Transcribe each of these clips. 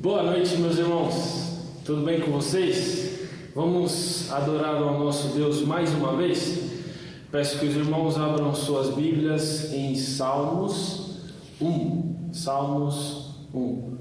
Boa noite, meus irmãos. Tudo bem com vocês? Vamos adorar ao nosso Deus mais uma vez? Peço que os irmãos abram suas Bíblias em Salmos 1. Salmos 1.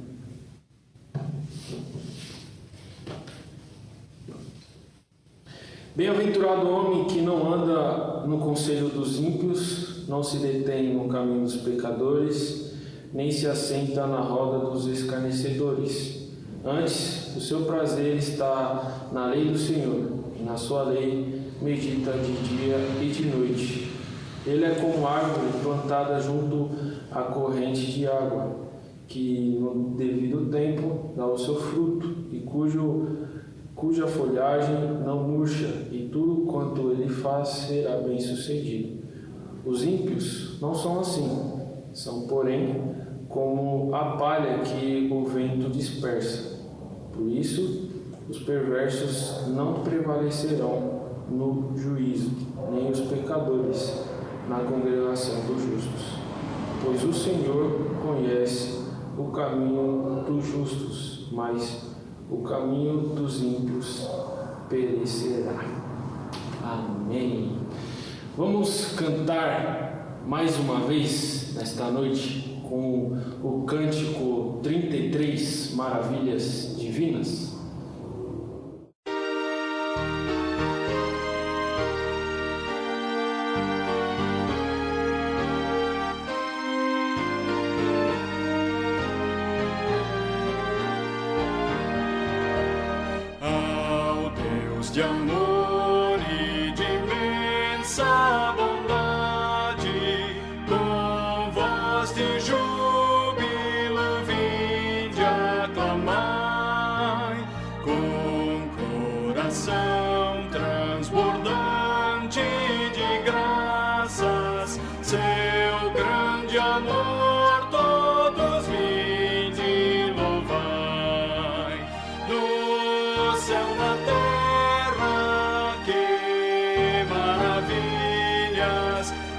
Bem-aventurado o homem que não anda no conselho dos ímpios, não se detém no caminho dos pecadores, nem se assenta na roda dos escarnecedores. Antes, o seu prazer está na lei do Senhor, e na sua lei medita de dia e de noite. Ele é como árvore plantada junto à corrente de água, que no devido tempo dá o seu fruto, e cuja folhagem não murcha, e tudo quanto ele faz será bem sucedido. Os ímpios não são assim, são, porém, como a palha que o vento dispersa. Por isso, os perversos não prevalecerão no juízo, nem os pecadores na congregação dos justos. Pois o Senhor conhece o caminho dos justos, mas o caminho dos ímpios perecerá. Amém. Vamos cantar mais uma vez nesta noite com o cântico 33, Maravilhas Divinas. De amor e de imensa bondade, com voz de júbilo vinde aclamai, com coração transbordante de graças, seu grande amor todos vinde louvai, no céu, na terra.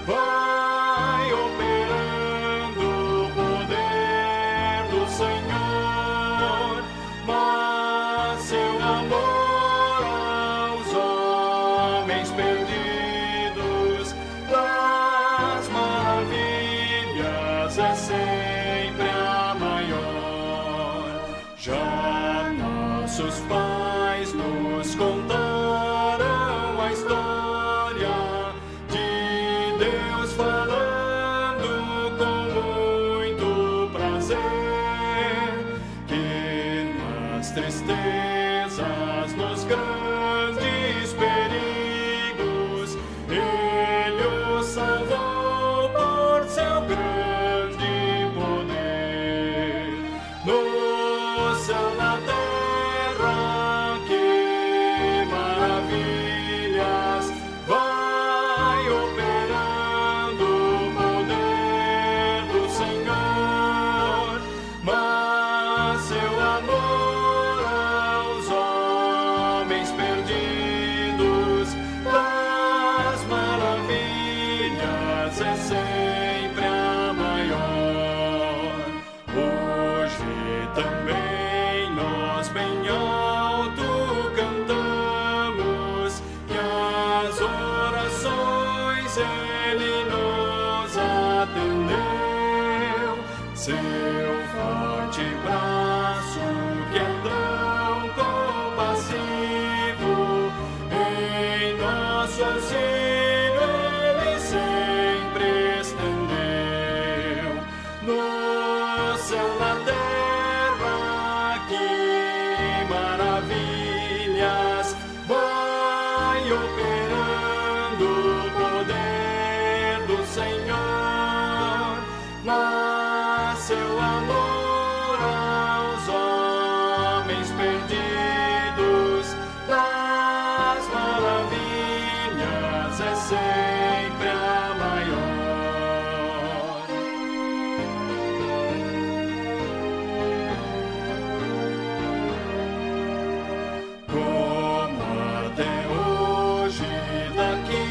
Vai operando o poder do Senhor, mas seu amor aos homens perdidos das maravilhas é sempre a maior. Já nossos pais nos contaram a história falando com muito prazer, que nas tristezas, nos grandes perigos, Ele os salvou por seu grande poder. No céu, na terra, que maravilhas vai operando o poder do Senhor, mas seu amor aos homens perdidos das maravilhas é sempre a maior. Hoje também nós bem alto cantamos que as orações Ele nos atendeu, seu forte braço que é tão compassivo, em nosso auxílio Ele sempre estendeu. No céu, na terra, que maravilhas vai operando o poder do Senhor, mas seu amor aos homens perdidos das maravilhas é sempre a maior. Como até hoje, daqui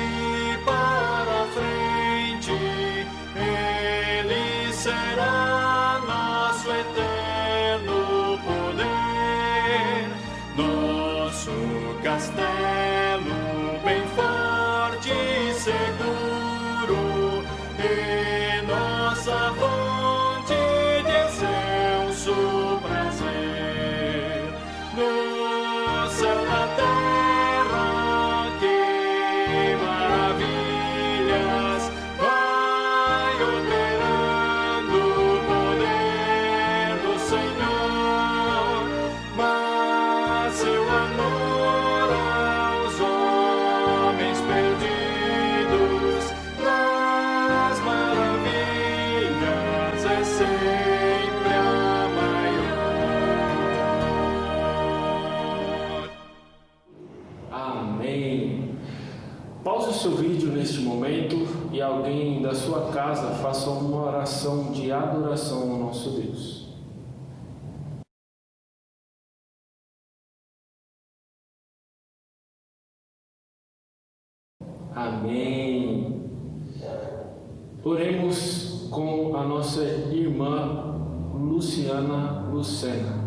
para frente, Ele será nosso eterno poder. castelo bem forte e seguro, e nossa fonte de excelso prazer. No céu da terra, que maravilhas vai operando o poder do Senhor, mas seu amor aos homens perdidos nas maravilhas é sempre a maior. Amém. Pause o seu vídeo neste momento e alguém da sua casa faça uma oração de adoração ao nosso Deus. Amém. Oremos com a nossa irmã Luciana Lucena.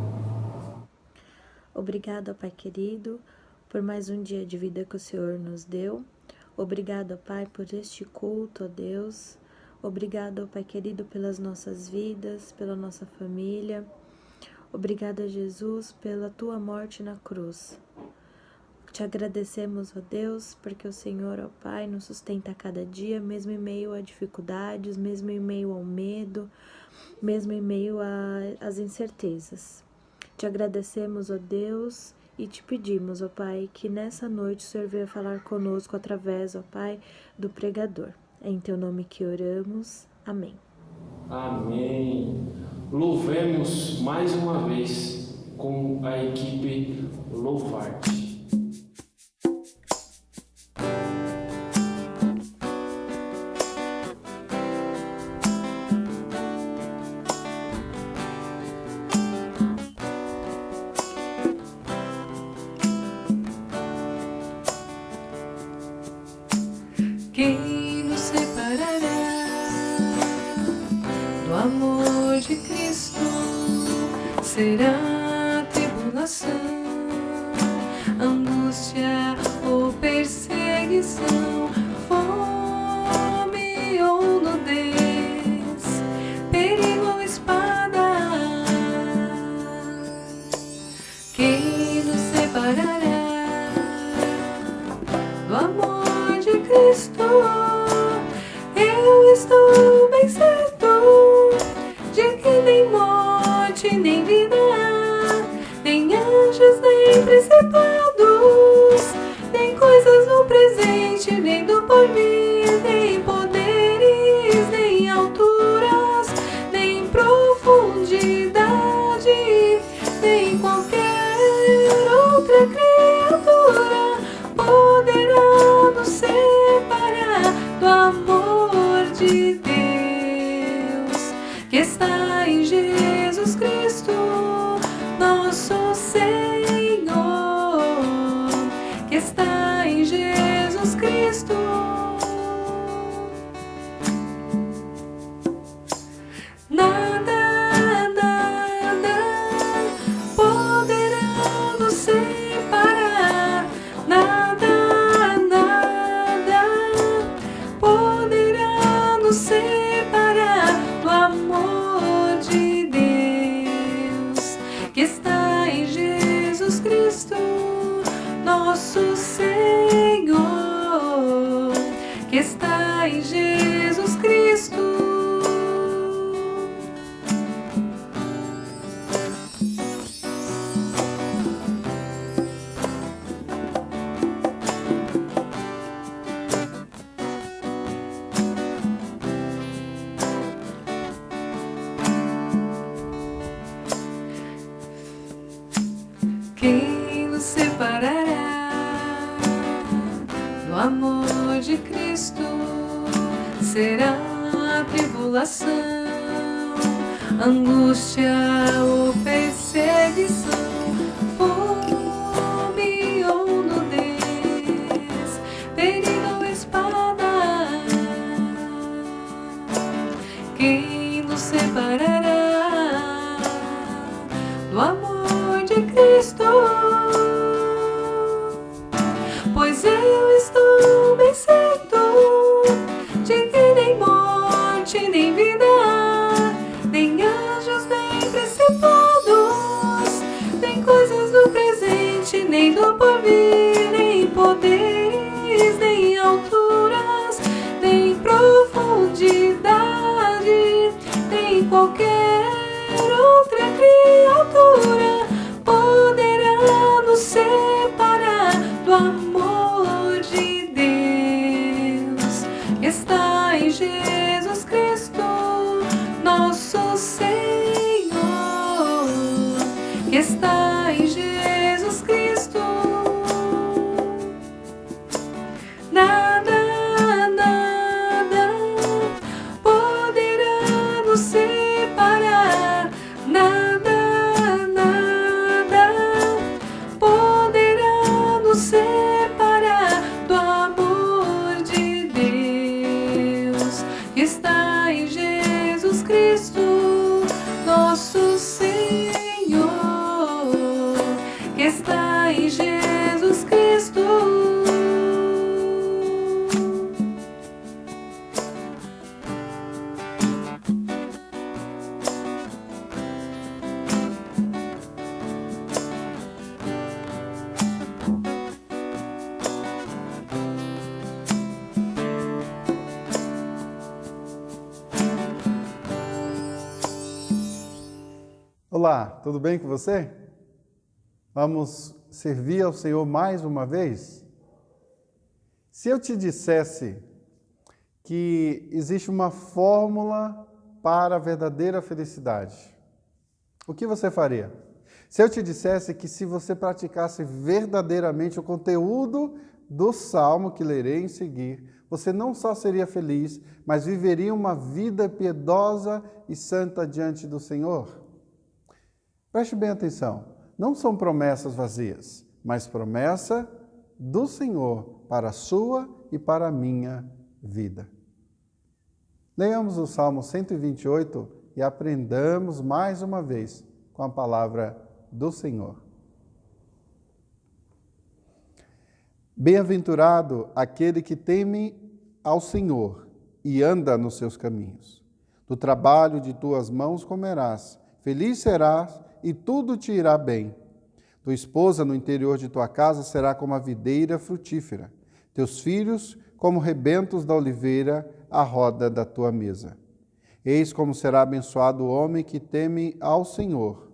Obrigado, Pai querido, por mais um dia de vida que o Senhor nos deu. Obrigado, Pai, por este culto, ó Deus. Obrigado, Pai querido, pelas nossas vidas, pela nossa família. Obrigado, Jesus, pela Tua morte na cruz. Te agradecemos, ó Deus, porque o Senhor, ó Pai, nos sustenta a cada dia, mesmo em meio a dificuldades, mesmo em meio ao medo, mesmo em meio às incertezas. Te agradecemos, ó Deus, e te pedimos, ó Pai, que nessa noite o Senhor venha falar conosco através, ó Pai, do pregador. É em Teu nome que oramos. Amém. Amém. Louvemos mais uma vez com a equipe Louvarte. Quem nos separará do amor de Cristo? Será a tribulação, angústia ou perseguição, fome ou nudez, perigo ou espada? Quem nos separará do amor de Cristo? Eu estou bem certo de que nem morte, nem vida, nem anjos, nem principados, nem coisas no presente, nem do porvir, nem poderes, nem alturas, nem profundidade, nem qualquer outra criatura poderá nos separar do amor de Deus que está em Jesus Cristo, nosso Senhor, que está em Jesus Cristo. Nada, nada poderá nos separar, nada, nada poderá nos separar do amor de Deus que está em Jesus Cristo, nosso Senhor, que está em Jesus Cristo. Quem nos separará do amor de Cristo? Será a tribulação, angústia ou perseguição, fome ou nudez, perigo ou espada? Quem nos separará do amor de Cristo? que está em Jesus Cristo. Nada, nada poderá nos separar. Nada, nada poderá nos separar do amor de Deus que está em Jesus Cristo, nosso Senhor, que está em Jesus Cristo. Olá, tudo bem com você? Vamos servir ao Senhor mais uma vez? Se eu te dissesse que existe uma fórmula para a verdadeira felicidade, o que você faria? Se eu te dissesse que se você praticasse verdadeiramente o conteúdo do salmo que lerei em seguir, você não só seria feliz, mas viveria uma vida piedosa e santa diante do Senhor? Preste bem atenção, não são promessas vazias, mas promessa do Senhor para a sua e para a minha vida. Leiamos o Salmo 128 e aprendamos mais uma vez com a palavra do Senhor. Bem-aventurado aquele que teme ao Senhor e anda nos seus caminhos. Do trabalho de tuas mãos comerás, feliz serás e tudo te irá bem. Tua esposa no interior de tua casa será como a videira frutífera, teus filhos como rebentos da oliveira à roda da tua mesa. Eis como será abençoado o homem que teme ao Senhor.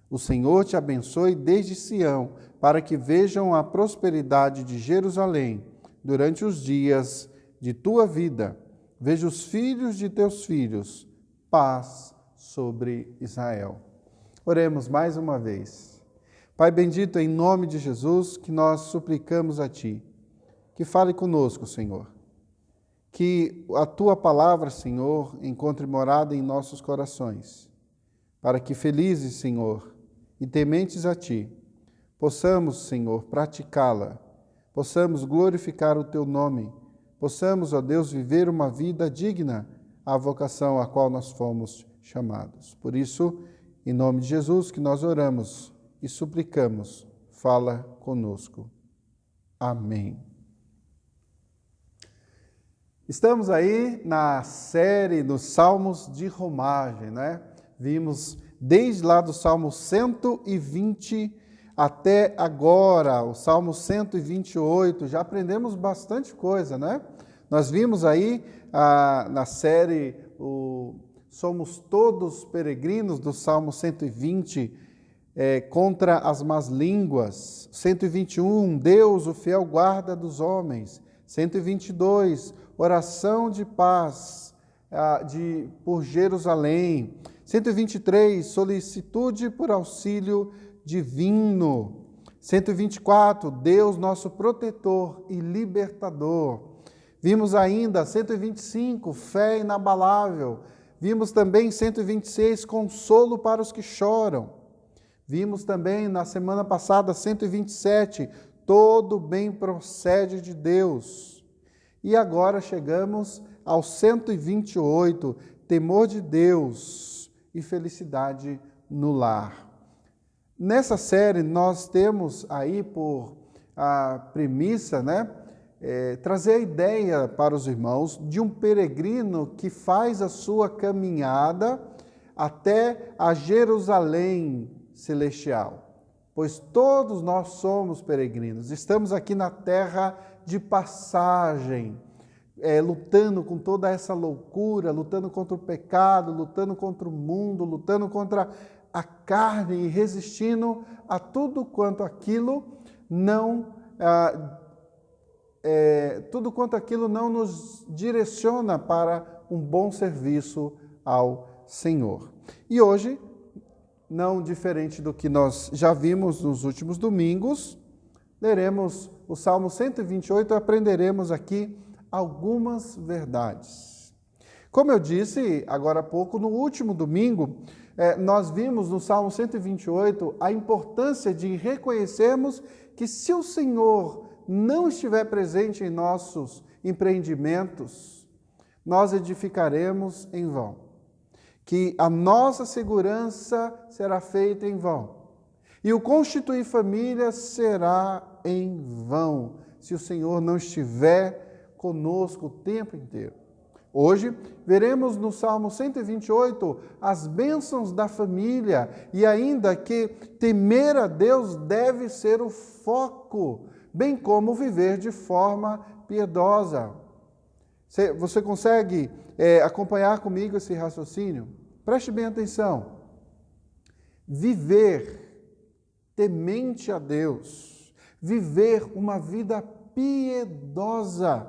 O Senhor te abençoe desde Sião, para que vejam a prosperidade de Jerusalém durante os dias de tua vida. Veja os filhos de teus filhos, paz sobre Israel. Oremos mais uma vez. Pai bendito, em nome de Jesus, que nós suplicamos a Ti, que fale conosco, Senhor. Que a Tua palavra, Senhor, encontre morada em nossos corações, para que felizes, Senhor, e tementes a Ti, possamos, Senhor, praticá-la, possamos glorificar o Teu nome, possamos, ó Deus, viver uma vida digna à vocação a qual nós fomos chamados. Por isso, em nome de Jesus que nós oramos e suplicamos, fala conosco. Amém. Estamos aí na série dos Salmos de Romagem, né? Vimos desde lá do Salmo 120 até agora, o Salmo 128, já aprendemos bastante coisa, né? Nós vimos aí na série Somos Todos Peregrinos, do Salmo 120, contra as más línguas. 121, Deus, o fiel guarda dos homens. 122, oração de paz por Jerusalém. 123, solicitude por auxílio divino. 124, Deus, nosso protetor e libertador. Vimos ainda 125, fé inabalável. Vimos também 126, consolo para os que choram. Vimos também na semana passada 127, todo bem procede de Deus. E agora chegamos ao 128, temor de Deus e felicidade no lar. Nessa série nós temos aí por a premissa, né? Trazer a ideia para os irmãos de um peregrino que faz a sua caminhada até a Jerusalém celestial. Pois todos nós somos peregrinos, estamos aqui na terra de passagem, lutando com toda essa loucura, lutando contra o pecado, lutando contra o mundo, lutando contra a carne e resistindo a tudo quanto aquilo não nos direciona para um bom serviço ao Senhor. E hoje não diferente do que nós já vimos nos últimos domingos, leremos o Salmo 128 e aprenderemos aqui algumas verdades. Como eu disse agora há pouco, no último domingo, nós vimos no Salmo 128 a importância de reconhecermos que se o Senhor não estiver presente em nossos empreendimentos, nós edificaremos em vão. Que a nossa segurança será feita em vão. E o constituir família será em vão, se o Senhor não estiver conosco o tempo inteiro. Hoje, veremos no Salmo 128 as bênçãos da família e ainda que temer a Deus deve ser o foco, bem como viver de forma piedosa. Você consegue acompanhar comigo esse raciocínio? Preste bem atenção. Viver temente a Deus, viver uma vida piedosa,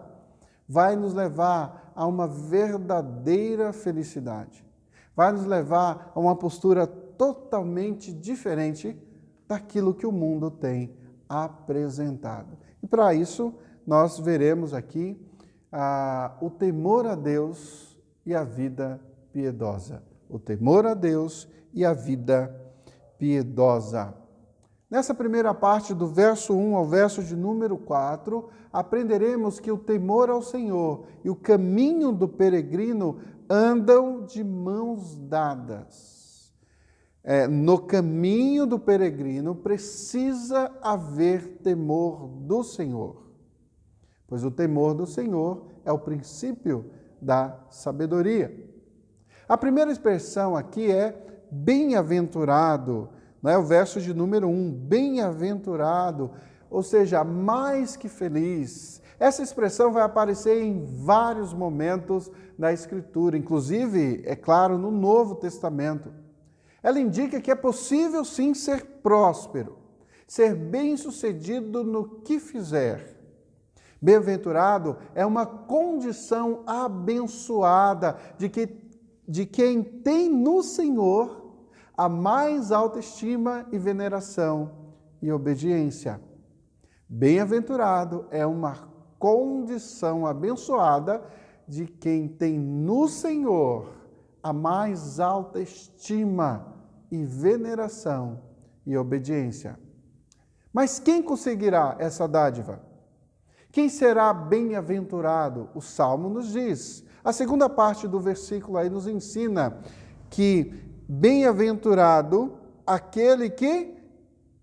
vai nos levar a uma verdadeira felicidade. Vai nos levar a uma postura totalmente diferente daquilo que o mundo tem apresentado. E para isso, nós veremos aqui o temor a Deus e a vida piedosa. O temor a Deus e a vida piedosa. Nessa primeira parte, do verso 1 ao verso de número 4, aprenderemos que o temor ao Senhor e o caminho do peregrino andam de mãos dadas. No caminho do peregrino precisa haver temor do Senhor, pois o temor do Senhor é o princípio da sabedoria. A primeira expressão aqui é bem-aventurado, não é? O verso de número 1, bem-aventurado, ou seja, mais que feliz. Essa expressão vai aparecer em vários momentos da Escritura, inclusive, é claro, no Novo Testamento. Ela indica que é possível sim ser próspero, ser bem-sucedido no que fizer. Bem-aventurado é uma condição abençoada de quem tem no Senhor a mais alta estima e veneração e obediência. Bem-aventurado é uma condição abençoada de quem tem no Senhor a mais alta estima e veneração e obediência. Mas quem conseguirá essa dádiva? Quem será bem-aventurado? O Salmo nos diz. A segunda parte do versículo aí nos ensina que bem-aventurado aquele que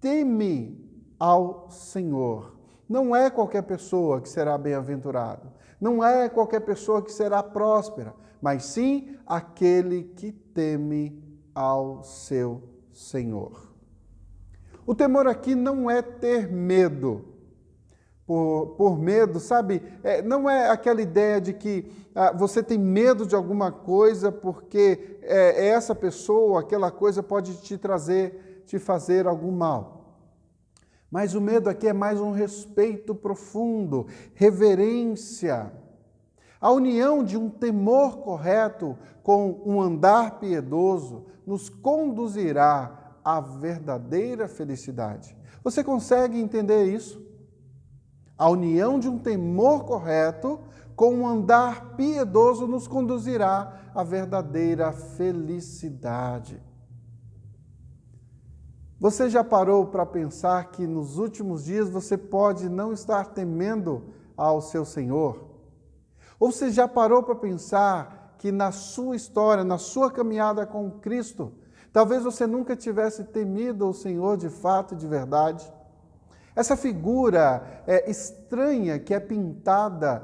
teme ao Senhor. Não é qualquer pessoa que será bem-aventurado. Não é qualquer pessoa que será próspera, mas sim aquele que teme ao seu Senhor. O temor aqui não é ter medo. Por medo, sabe? Não é aquela ideia de que você tem medo de alguma coisa porque essa pessoa, aquela coisa pode te fazer algum mal. Mas o medo aqui é mais um respeito profundo, reverência. A união de um temor correto com um andar piedoso nos conduzirá à verdadeira felicidade. Você consegue entender isso? A união de um temor correto com um andar piedoso nos conduzirá à verdadeira felicidade. Você já parou para pensar que nos últimos dias você pode não estar temendo ao seu Senhor? Ou você já parou para pensar que na sua história, na sua caminhada com Cristo, talvez você nunca tivesse temido ao Senhor de fato e de verdade? Essa figura estranha que é pintada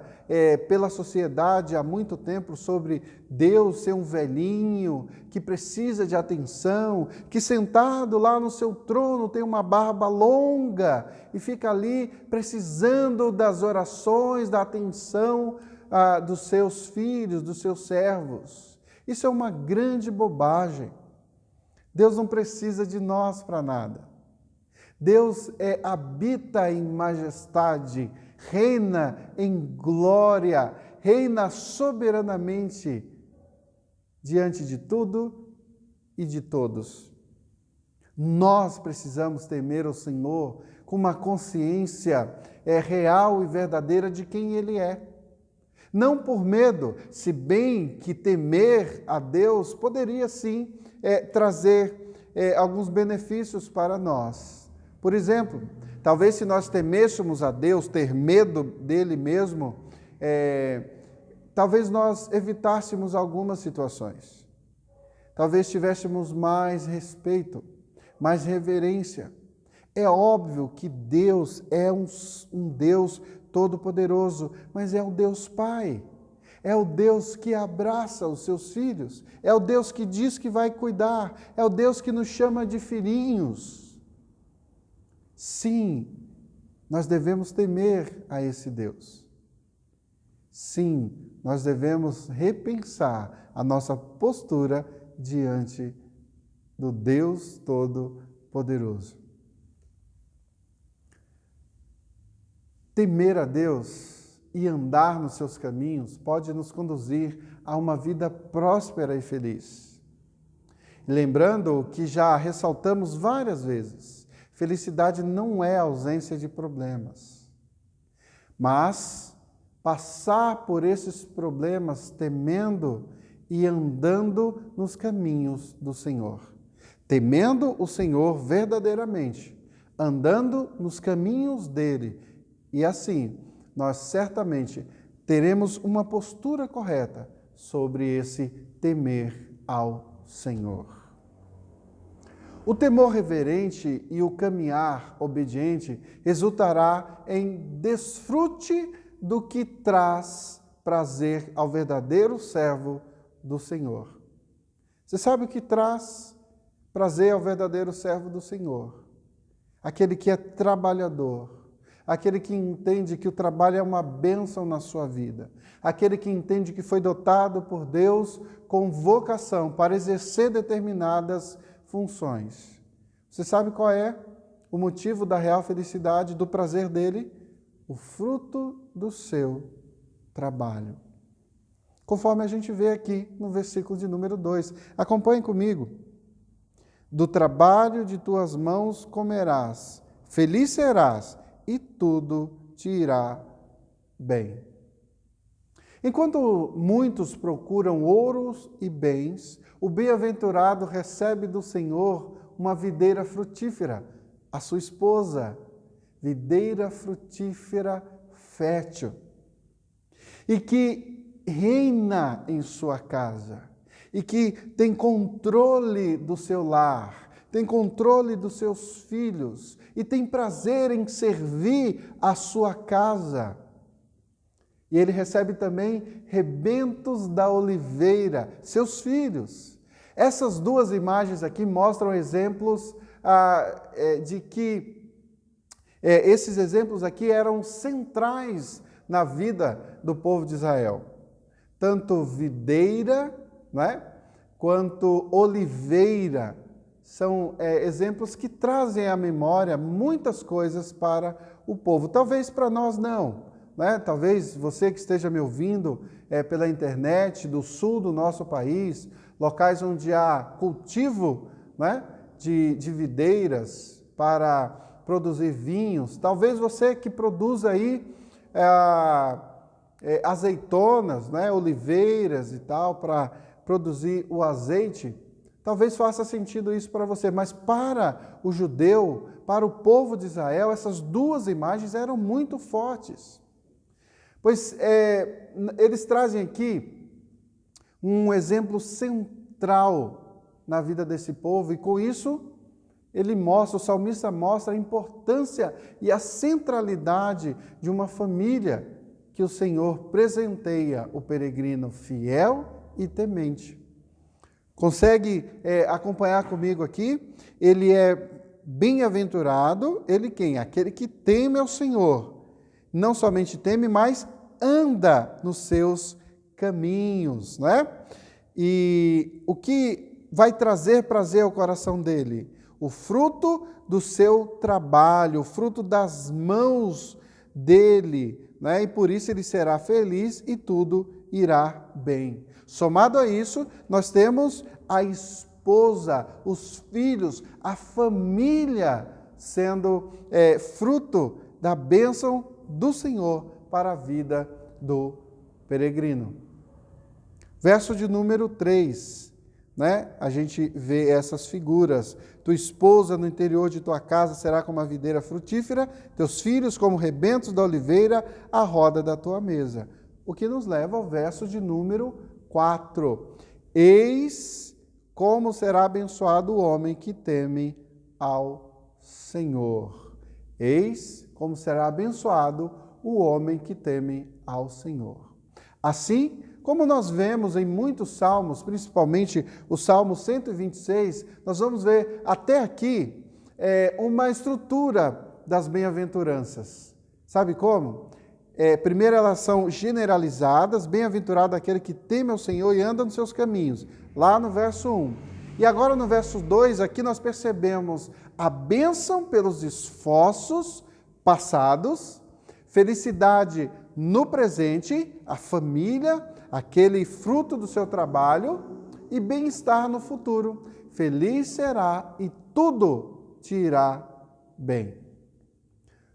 pela sociedade há muito tempo sobre Deus ser um velhinho que precisa de atenção, que sentado lá no seu trono tem uma barba longa e fica ali precisando das orações, da atenção dos seus filhos, dos seus servos. Isso é uma grande bobagem. Deus não precisa de nós para nada. Deus habita em majestade, reina em glória, reina soberanamente diante de tudo e de todos. Nós precisamos temer o Senhor com uma consciência real e verdadeira de quem Ele é. Não por medo, se bem que temer a Deus poderia sim trazer alguns benefícios para nós. Por exemplo, talvez se nós temêssemos a Deus, ter medo dele mesmo, talvez nós evitássemos algumas situações. Talvez tivéssemos mais respeito, mais reverência. É óbvio que Deus é um Deus todo-poderoso, mas é o Deus Pai. É o Deus que abraça os seus filhos. É o Deus que diz que vai cuidar. É o Deus que nos chama de filhinhos. Sim, nós devemos temer a esse Deus. Sim, nós devemos repensar a nossa postura diante do Deus Todo-Poderoso. Temer a Deus e andar nos seus caminhos pode nos conduzir a uma vida próspera e feliz. Lembrando o que já ressaltamos várias vezes, felicidade não é ausência de problemas, mas passar por esses problemas temendo e andando nos caminhos do Senhor. Temendo o Senhor verdadeiramente, andando nos caminhos dele. E assim, nós certamente teremos uma postura correta sobre esse temer ao Senhor. O temor reverente e o caminhar obediente resultará em desfrute do que traz prazer ao verdadeiro servo do Senhor. Você sabe o que traz prazer ao verdadeiro servo do Senhor? Aquele que é trabalhador, aquele que entende que o trabalho é uma bênção na sua vida, aquele que entende que foi dotado por Deus com vocação para exercer determinadas funções. Você sabe qual é o motivo da real felicidade, do prazer dele? O fruto do seu trabalho. Conforme a gente vê aqui no versículo de número 2. Acompanhe comigo. Do trabalho de tuas mãos comerás, feliz serás, e tudo te irá bem. Enquanto muitos procuram ouros e bens, o bem-aventurado recebe do Senhor uma videira frutífera, a sua esposa, videira frutífera fértil, e que reina em sua casa, e que tem controle do seu lar, tem controle dos seus filhos e tem prazer em servir a sua casa. E ele recebe também rebentos da oliveira, seus filhos. Essas duas imagens aqui mostram exemplos de que esses exemplos aqui eram centrais na vida do povo de Israel. Tanto videira, quanto oliveira, são exemplos que trazem à memória muitas coisas para o povo. Talvez para nós não, Talvez você que esteja me ouvindo pela internet, do sul do nosso país, locais onde há cultivo de videiras para produzir vinhos. Talvez você que produza aí azeitonas, oliveiras e tal, para produzir o azeite. Talvez faça sentido isso para você, mas para o judeu, para o povo de Israel, essas duas imagens eram muito fortes. Pois eles trazem aqui um exemplo central na vida desse povo, e com isso o salmista mostra a importância e a centralidade de uma família que o Senhor presenteia o peregrino fiel e temente. Consegue acompanhar comigo aqui? Ele é bem-aventurado, ele quem? Aquele que teme ao Senhor. Não somente teme, mas anda nos seus caminhos, E o que vai trazer prazer ao coração dele? O fruto do seu trabalho, o fruto das mãos dele, E por isso ele será feliz e tudo irá bem. Somado a isso, nós temos a esposa, os filhos, a família sendo fruto da bênção do Senhor para a vida do peregrino. Verso de número 3, a gente vê essas figuras. Tua esposa no interior de tua casa será como a videira frutífera, teus filhos como rebentos da oliveira, à roda da tua mesa. O que nos leva ao verso de número 4. Eis como será abençoado o homem que teme ao Senhor. Eis como será abençoado o homem que teme ao Senhor. Assim, como nós vemos em muitos salmos, principalmente o Salmo 126, nós vamos ver até aqui uma estrutura das bem-aventuranças. Sabe como? Primeiro, elas são generalizadas, bem-aventurado aquele que teme ao Senhor e anda nos seus caminhos, lá no verso 1. E agora no verso 2, aqui nós percebemos a bênção pelos esforços passados, felicidade no presente, a família, aquele fruto do seu trabalho, e bem-estar no futuro. Feliz será e tudo te irá bem.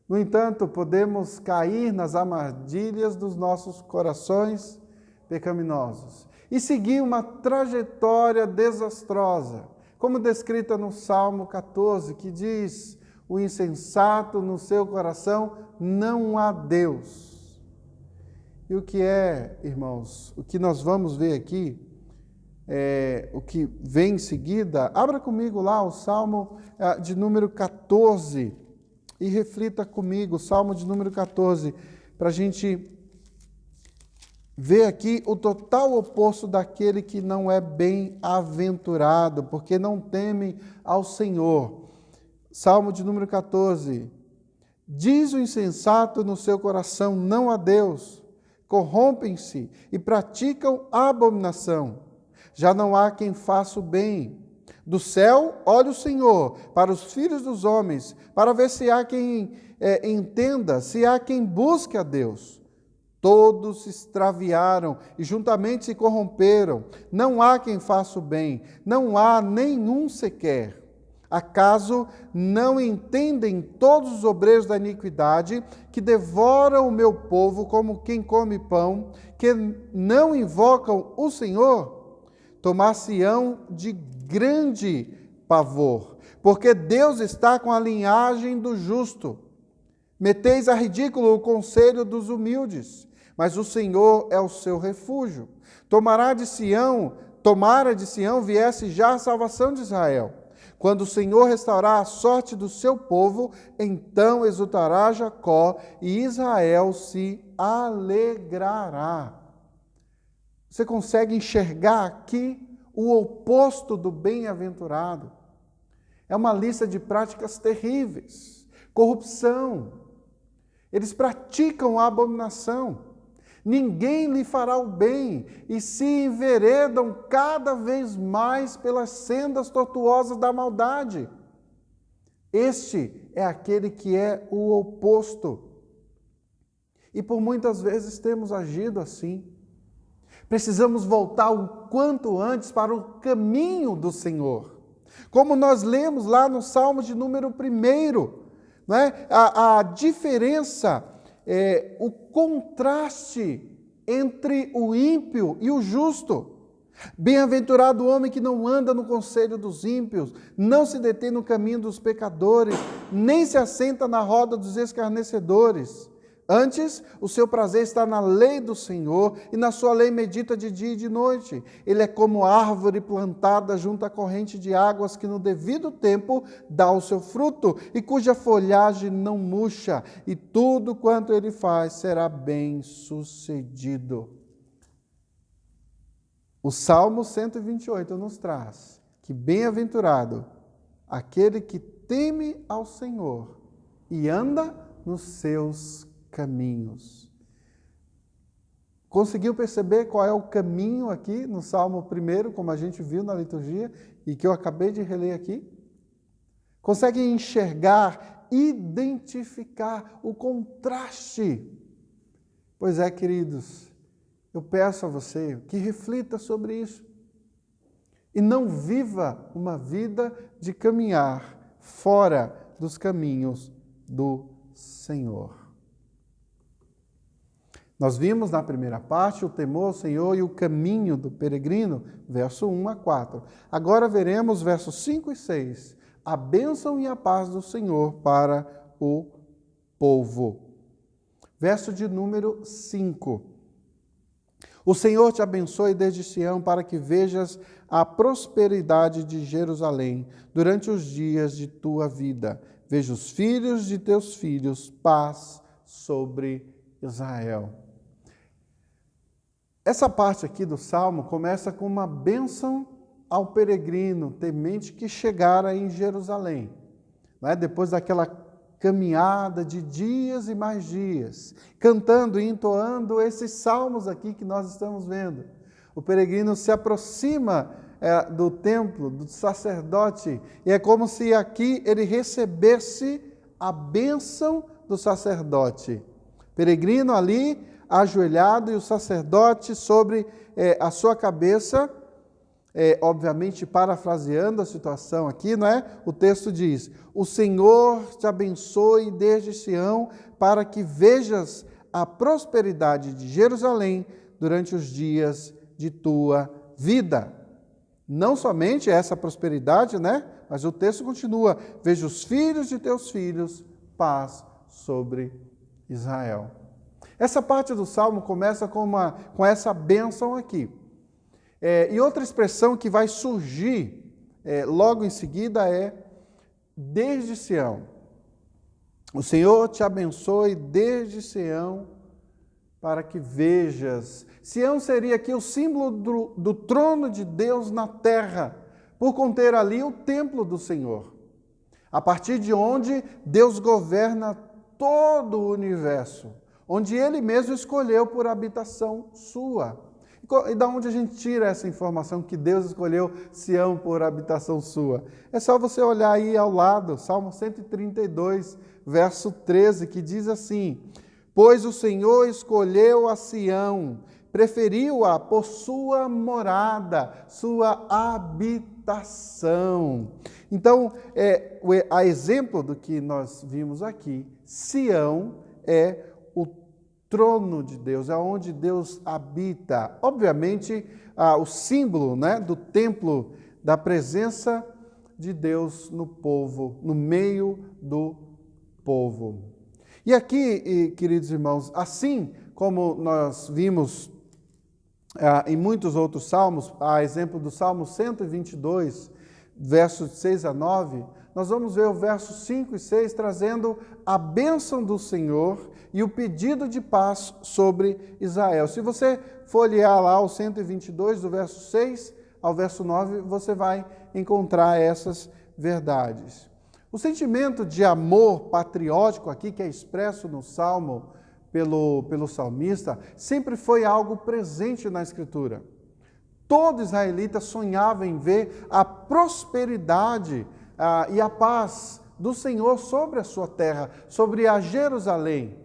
No entanto, podemos cair nas armadilhas dos nossos corações pecaminosos e seguir uma trajetória desastrosa, como descrita no Salmo 14, que diz: o insensato no seu coração não há Deus. E o que irmãos, o que nós vamos ver aqui, o que vem em seguida, abra comigo lá o Salmo de número 14 e reflita comigo, o Salmo de número 14, para a gente ver aqui o total oposto daquele que não é bem-aventurado, porque não teme ao Senhor. Salmo de número 14, diz o insensato no seu coração, não há Deus, corrompem-se e praticam a abominação. Já não há quem faça o bem. Do céu, olha o Senhor para os filhos dos homens, para ver se há quem entenda, se há quem busque a Deus. Todos se extraviaram e juntamente se corromperam. Não há quem faça o bem, não há nenhum sequer. Acaso não entendem todos os obreiros da iniquidade que devoram o meu povo como quem come pão, que não invocam o Senhor? Tomar-se-ão de grande pavor, porque Deus está com a linhagem do justo. Meteis a ridículo o conselho dos humildes, mas o Senhor é o seu refúgio. Tomara de Sião viesse já a salvação de Israel. Quando o Senhor restaurar a sorte do seu povo, então exultará Jacó e Israel se alegrará. Você consegue enxergar aqui o oposto do bem-aventurado? É uma lista de práticas terríveis, corrupção. Eles praticam a abominação. Ninguém lhe fará o bem e se enveredam cada vez mais pelas sendas tortuosas da maldade. Este é aquele que é o oposto. E por muitas vezes temos agido assim. Precisamos voltar o quanto antes para o caminho do Senhor. Como nós lemos lá no Salmo de número 1, a diferença, o contraste entre o ímpio e o justo. Bem-aventurado o homem que não anda no conselho dos ímpios, não se detém no caminho dos pecadores, nem se assenta na roda dos escarnecedores. Antes, o seu prazer está na lei do Senhor, e na sua lei medita de dia e de noite. Ele é como árvore plantada junto à corrente de águas, que no devido tempo dá o seu fruto, e cuja folhagem não murcha, e tudo quanto ele faz será bem sucedido. O Salmo 128 nos traz que bem-aventurado aquele que teme ao Senhor e anda nos seus caminhos. Conseguiu perceber qual é o caminho aqui no Salmo 1, como a gente viu na liturgia e que eu acabei de reler aqui? Consegue enxergar, identificar o contraste? Pois é, queridos, eu peço a você que reflita sobre isso. e não viva uma vida de caminhar fora dos caminhos do Senhor. Nós vimos na primeira parte o temor ao Senhor e o caminho do peregrino, verso 1 a 4. Agora veremos versos 5 e 6, a bênção e a paz do Senhor para o povo. Verso de número 5. O Senhor te abençoe desde Sião para que vejas a prosperidade de Jerusalém durante os dias de tua vida. Veja os filhos de teus filhos, paz sobre Israel. Essa parte aqui do Salmo começa com uma bênção ao peregrino temente que chegara em Jerusalém. Depois daquela caminhada de dias e mais dias, cantando e entoando esses salmos aqui que nós estamos vendo. O peregrino se aproxima do templo, do sacerdote, e é como se aqui ele recebesse a bênção do sacerdote. Peregrino ali, ajoelhado, e o sacerdote sobre a sua cabeça, obviamente parafraseando a situação aqui, não é? O texto diz: o Senhor te abençoe desde Sião, para que vejas a prosperidade de Jerusalém durante os dias de tua vida. Não somente essa prosperidade, né? Mas o texto continua: veja os filhos de teus filhos, paz sobre Israel. Essa parte do Salmo começa com essa bênção aqui. E outra expressão que vai surgir logo em seguida é desde Sião. O Senhor te abençoe desde Sião para que vejas. Sião seria aqui o símbolo do trono de Deus na terra, por conter ali o templo do Senhor, a partir de onde Deus governa todo o universo, onde Ele mesmo escolheu por habitação sua. E da onde a gente tira essa informação que Deus escolheu Sião por habitação sua? É só você olhar aí ao lado, Salmo 132, verso 13, que diz assim: pois o Senhor escolheu a Sião, preferiu-a por sua morada, sua habitação. Então, a exemplo do que nós vimos aqui, Sião é o trono de Deus, é onde Deus habita. Obviamente, o símbolo, né, do templo, da presença de Deus no povo, no meio do povo. E aqui, queridos irmãos, assim como nós vimos em muitos outros salmos, a exemplo do Salmo 122, versos 6 a 9, nós vamos ver o verso 5 e 6 trazendo a bênção do Senhor e o pedido de paz sobre Israel. Se você folhear lá o 122, do verso 6 ao verso 9, você vai encontrar essas verdades. O sentimento de amor patriótico aqui, que é expresso no Salmo pelo salmista, sempre foi algo presente na Escritura. Todo israelita sonhava em ver a prosperidade e a paz do Senhor sobre a sua terra, sobre a Jerusalém.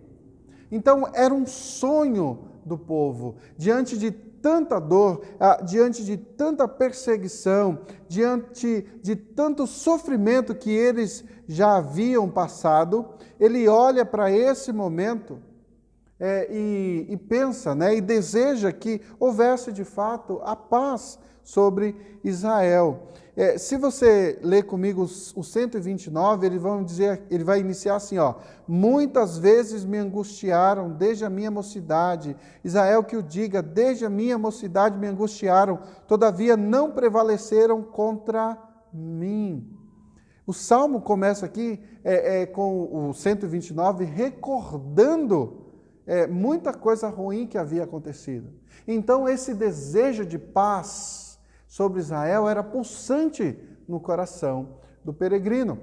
Então, era um sonho do povo, diante de tanta dor, diante de tanta perseguição, diante de tanto sofrimento que eles já haviam passado, ele olha para esse momento e pensa, né, e deseja que houvesse de fato a paz sobre Israel. Se você ler comigo o 129, ele vai iniciar assim, ó: muitas vezes me angustiaram desde a minha mocidade. Israel que o diga, desde a minha mocidade me angustiaram, todavia não prevaleceram contra mim. O Salmo começa aqui com o 129 recordando muita coisa ruim que havia acontecido. Então esse desejo de paz sobre Israel era pulsante no coração do peregrino.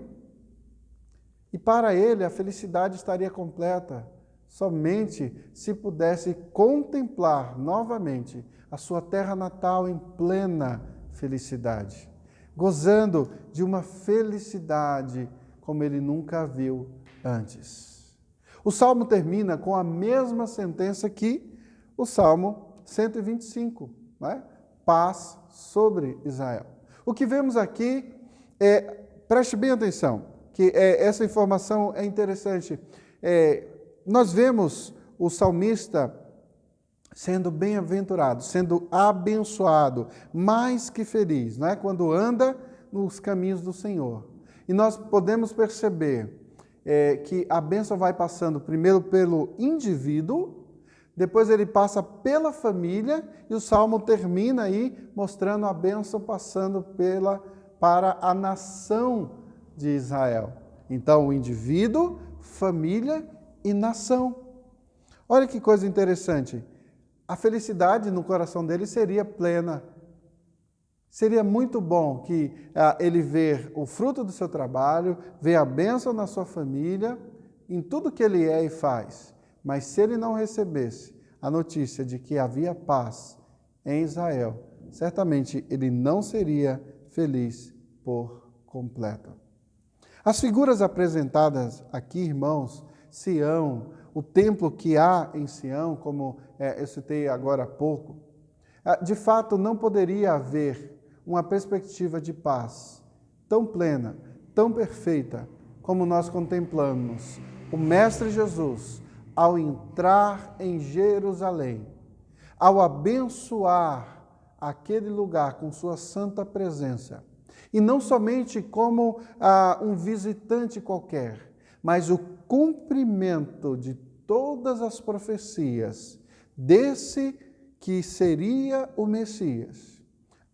E para ele a felicidade estaria completa somente se pudesse contemplar novamente a sua terra natal em plena felicidade, gozando de uma felicidade como ele nunca viu antes. O Salmo termina com a mesma sentença que o Salmo 125, não é? paz sobre Israel. O que vemos aqui preste bem atenção, que essa informação é interessante. Nós vemos o salmista sendo bem-aventurado, sendo abençoado, mais que feliz, não é? Quando anda nos caminhos do Senhor. E nós podemos perceber que a bênção vai passando primeiro pelo indivíduo, depois ele passa pela família, e o Salmo termina aí mostrando a bênção passando para a nação de Israel. Então, o indivíduo, família e nação. Olha que coisa interessante. A felicidade no coração dele seria plena. Seria muito bom que ele ver o fruto do seu trabalho, ver a bênção na sua família, em tudo que ele é e faz. Mas se ele não recebesse a notícia de que havia paz em Israel, certamente ele não seria feliz por completo. As figuras apresentadas aqui, irmãos, Sião, o templo que há em Sião, como eu citei agora há pouco, de fato não poderia haver uma perspectiva de paz tão plena, tão perfeita, como nós contemplamos o Mestre Jesus ao entrar em Jerusalém, ao abençoar aquele lugar com sua santa presença. E não somente como um visitante qualquer, mas o cumprimento de todas as profecias desse que seria o Messias,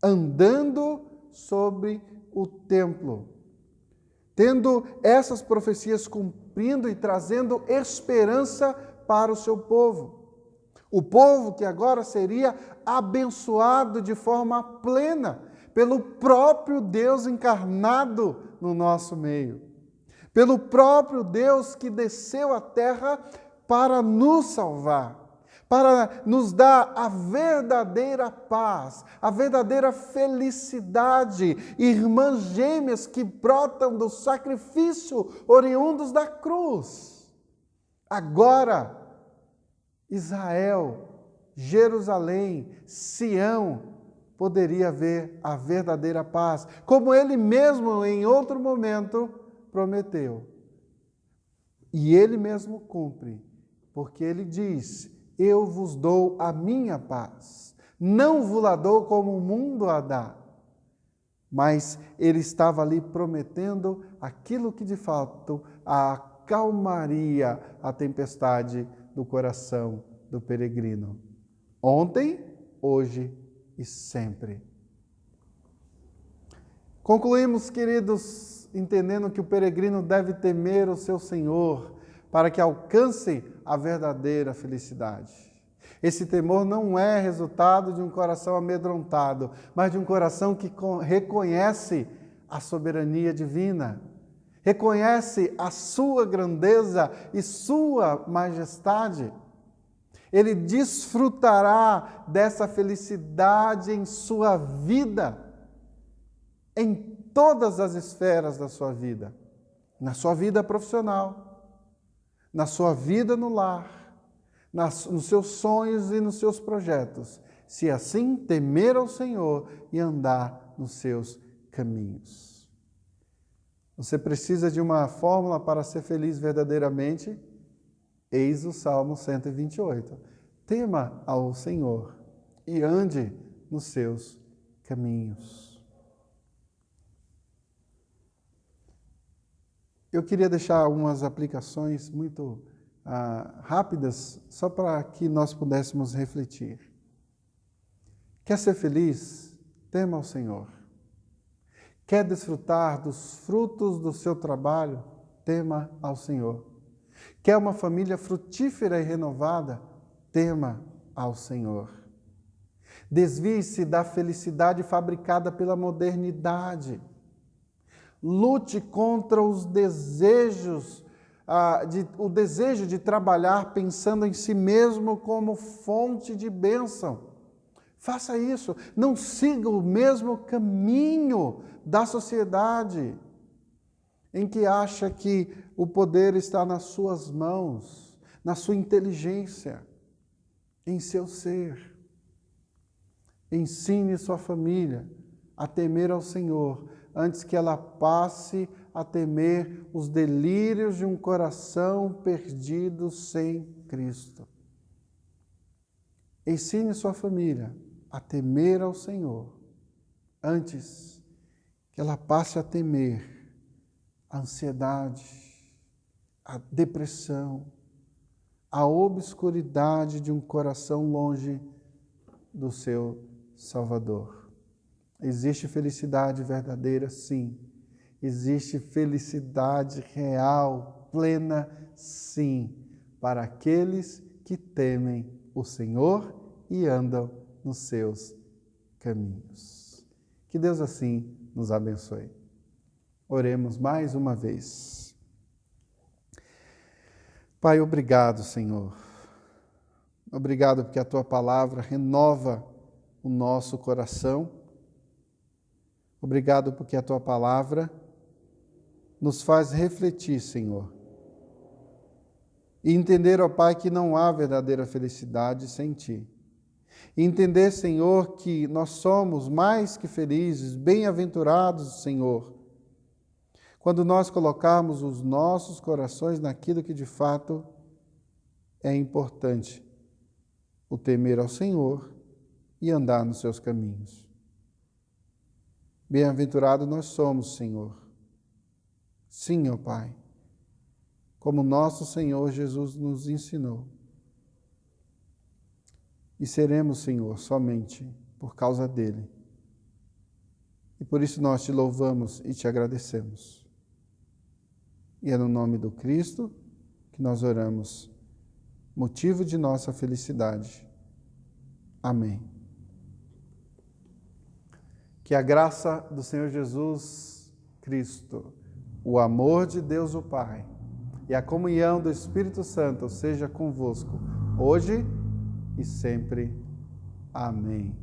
andando sobre o templo, tendo essas profecias cumprindo e trazendo esperança para o seu povo. O povo que agora seria abençoado de forma plena pelo próprio Deus encarnado no nosso meio. Pelo próprio Deus que desceu à terra para nos salvar, para nos dar a verdadeira paz, a verdadeira felicidade, irmãs gêmeas que brotam do sacrifício oriundos da cruz. Agora, Israel, Jerusalém, Sião, poderia ver a verdadeira paz, como ele mesmo em outro momento prometeu. E ele mesmo cumpre, porque ele diz: eu vos dou a minha paz, não vos la dou como o mundo a dá. Mas ele estava ali prometendo aquilo que de fato acalmaria a tempestade do coração do peregrino. Ontem, hoje e sempre. Concluímos, queridos, entendendo que o peregrino deve temer o seu Senhor para que alcance a verdadeira felicidade. Esse temor não é resultado de um coração amedrontado, mas de um coração que reconhece a soberania divina, reconhece a sua grandeza e sua majestade. Ele desfrutará dessa felicidade em sua vida, em todas as esferas da sua vida, na sua vida profissional, na sua vida no lar, nos seus sonhos e nos seus projetos, se assim temer ao Senhor e andar nos seus caminhos. Você precisa de uma fórmula para ser feliz verdadeiramente? Eis o Salmo 128. Tema ao Senhor e ande nos seus caminhos. Eu queria deixar algumas aplicações muito rápidas, só para que nós pudéssemos refletir. Quer ser feliz? Tema ao Senhor. Quer desfrutar dos frutos do seu trabalho? Tema ao Senhor. Quer uma família frutífera e renovada? Tema ao Senhor. Desvie-se da felicidade fabricada pela modernidade. Lute contra os desejos, o desejo de trabalhar pensando em si mesmo como fonte de bênção. Faça isso. Não siga o mesmo caminho da sociedade, em que acha que o poder está nas suas mãos, na sua inteligência, em seu ser. Ensine sua família a temer ao Senhor, antes que ela passe a temer os delírios de um coração perdido sem Cristo. Ensine sua família a temer ao Senhor, antes que ela passe a temer a ansiedade, a depressão, a obscuridade de um coração longe do seu Salvador. Existe felicidade verdadeira, sim. Existe felicidade real, plena, sim, para aqueles que temem o Senhor e andam nos seus caminhos. Que Deus assim nos abençoe. Oremos mais uma vez. Pai, obrigado, Senhor. Obrigado porque a Tua palavra renova o nosso coração. Obrigado porque a Tua palavra nos faz refletir, Senhor. E entender, ó Pai, que não há verdadeira felicidade sem Ti. E entender, Senhor, que nós somos mais que felizes, bem-aventurados, Senhor, quando nós colocarmos os nossos corações naquilo que de fato é importante, o temer ao Senhor e andar nos seus caminhos. Bem-aventurado nós somos, Senhor. Sim, ó Pai, como nosso Senhor Jesus nos ensinou. E seremos, Senhor, somente por causa dele. E por isso nós te louvamos e te agradecemos. E é no nome do Cristo que nós oramos, motivo de nossa felicidade. Amém. Que a graça do Senhor Jesus Cristo, o amor de Deus o Pai e a comunhão do Espírito Santo seja convosco, hoje e sempre. Amém.